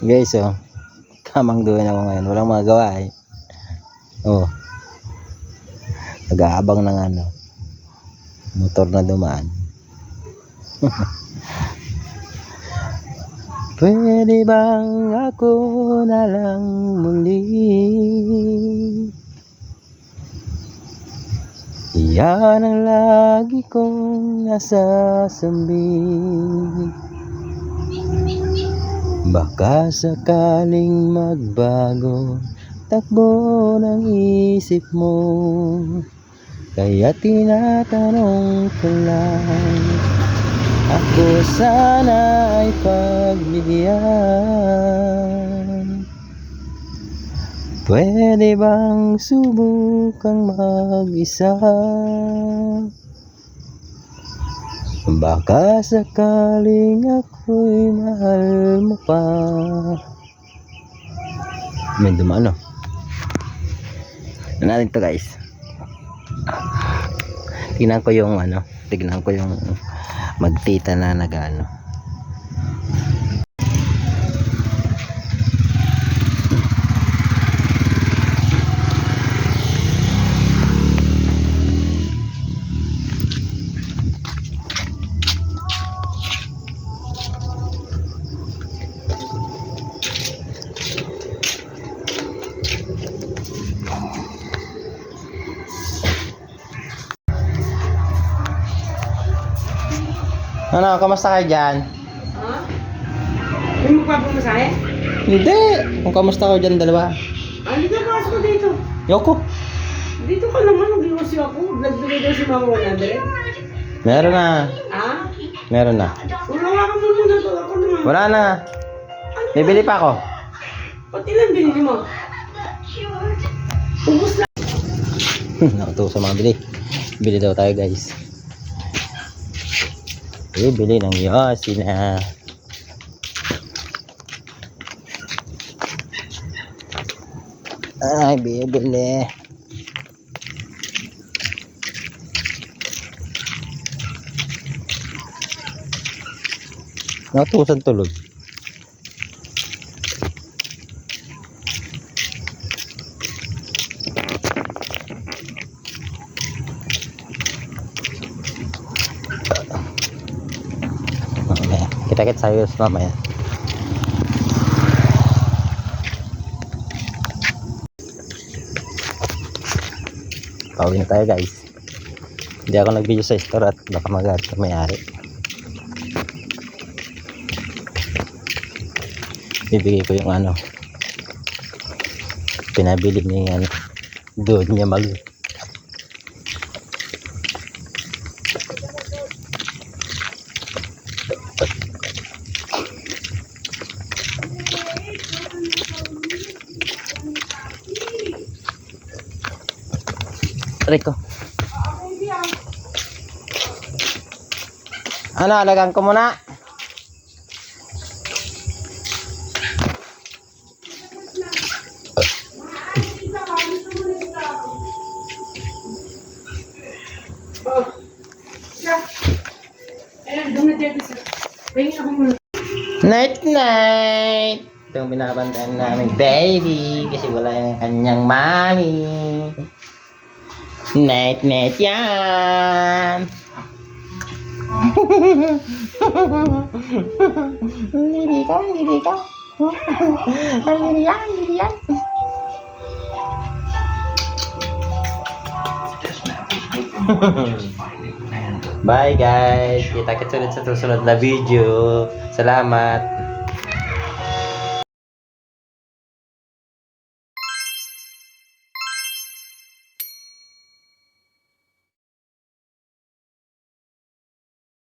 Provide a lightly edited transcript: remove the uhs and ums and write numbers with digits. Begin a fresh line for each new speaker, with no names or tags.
Guys, oh. Tamang doon ako ngayon. Walang magagawa eh. Oh. Nag-aabang ng ano. Motor na dumaan. Pwede bang ako na lang muli? Yan ang lagi kong nasasambing. Baka sakaling magbago takbo ng isip mo, kaya tinatanong ko lang, ako sana ay pagbigyan. Pwede bang subukang mag-isa? Baka sakaling ako'y mahal mo pa. May dumaan, no? Ano natin to, guys? Tignan ko yung magtita na nag-ano. Ano, kamusta kayo dyan?
Ha? May magpapamasahe?
Hindi! Kung kamusta kayo dyan, dalawa?
Hindi ka pasok ko dito.
Yoko!
Dito ka naman, nag-iwasi ako. Nagbigay daw si Mama 100.
Meron na.
Ha?
Meron na.
Unawa ka muna to. Ako naman.
Wala na. Bibili pa ako.
Pati lang binili mo. Ubus na.
Nakatuwa sa mga bili. Bili daw tayo, guys. Bili ng Yossi na. Ay, bibili. Natusan tulog. Kita-kit sayos mamaya. Pauwi na tayo, guys. Hindi ako nag-video sa store at baka magalit sa may-ari. Bibigay ko yung ano pinabili niya, ano, doon niya mag Rico. Ano, alagaan ko muna. Night night. Ito yung binabantayan namin baby kasi wala yung kanyang mami. Night night yan. Hindi ka. Hindi yan. Bye guys. Kita-kits ulit sa susunod na video. Salamat.